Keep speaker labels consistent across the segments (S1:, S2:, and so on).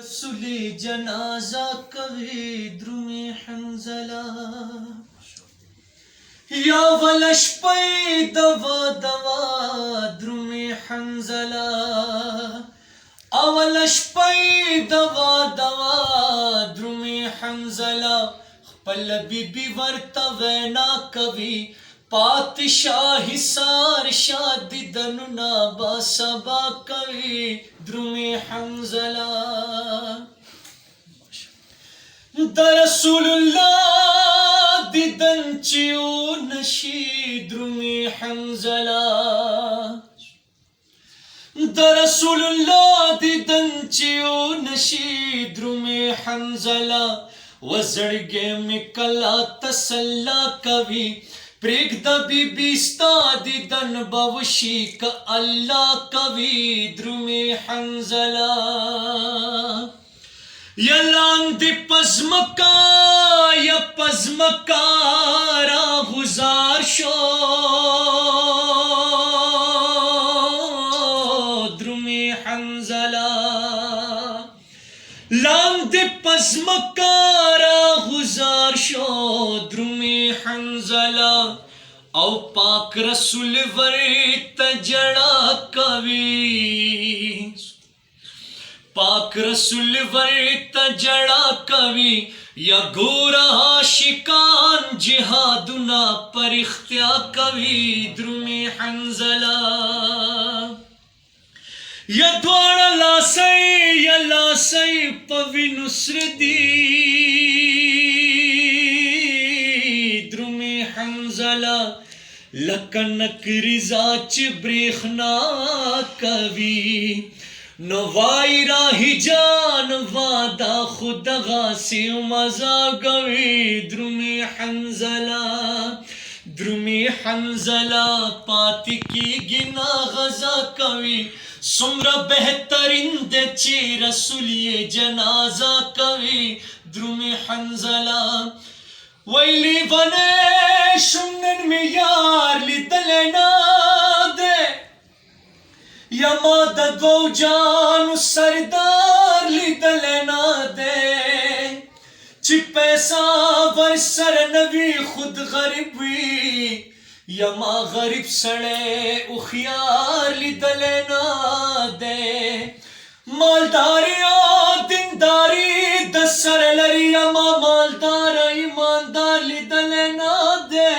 S1: رسول جنازہ کوي درومی حنظلہ یا ولش پی دوا دوا درومی حنظلہ اولش پی دوا دوا درومی حنظلہ خپل بی بی ورتا وینا کوي پادشاہی سار شادی دننا با سبا کوي درومی حنظلہ دا رسول اللہ دیدن چیو نشی درومی حنظلہ دا رسول اللہ دیدن چیو نشی درومی حنظلہ وزرگے میں کلا تسلا کوي پریگ دا بی بی ستا دیدن باوشی کا اللہ کوي درومی حنظلہ یا لاندی پزمکا یا پزمکا را گزار شو درومی حنظلہ لاندی پزمکا را گزار شو درومی حنظلہ او پاک رسول ورت جڑا کوي پاک رسول ورت جڑا کوي یا گورا عاشقان جہادنا پر اختیا کوي درومی حنظلہ یا دوڑا لاسی یا لاسی پوی نصر دی درومی حنظلہ لکنک رضا چ بریخنا کوي نوائی راہی جان وادا خود غاسی مزا گوی درومی حنظلہ درومی حنظلہ پاتی کی گنا غزا کوي سمرا بہترین دے چی رسولی جنازہ کوي درومی حنظلہ ویلی بنے شمنن میں یار لی دلینا دے یا مادا دو جانو سردار لی دلینا دے چی پیسہ ورسر نبی خود غریبی یا ما غریب سڑے اخیار لی دلینا دے مالداری دینداری دسر لری یا ما مالدار ایماندار لی دلینا دے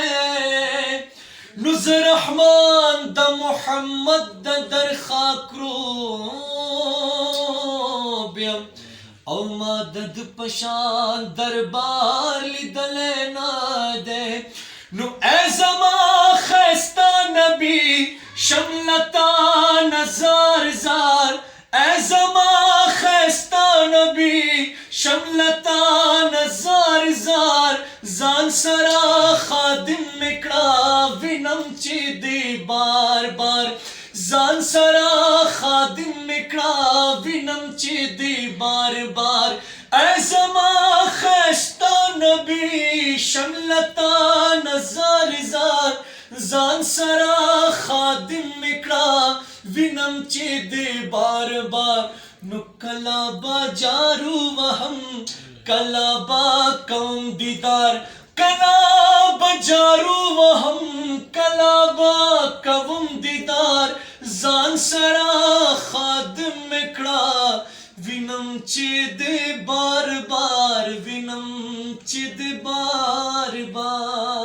S1: نز رحمان دا محمد دا در خاکرو بیم او مدد پشان دربار لی دلینا دے نو اے زمان خیستا نبی شملتا نزار زار اے زمان خیستا نبی شملتا نزار زار زان سرا خادم مکڑا وینم چی دی بار بار زان سرا خادم مکڑا وینم چی دی بار بار اے زمان خیستا نبی شملتا نزار زار زان سرا خادم مکڑا وینم چی دی بار بار نو کلا با جارو وہم کلا با قوم دیدار کلا با جارو وہم کلا با قوم دیدار زان سرا خادم مکڑا وینم چی دی بار بار وینم چی دی بار بار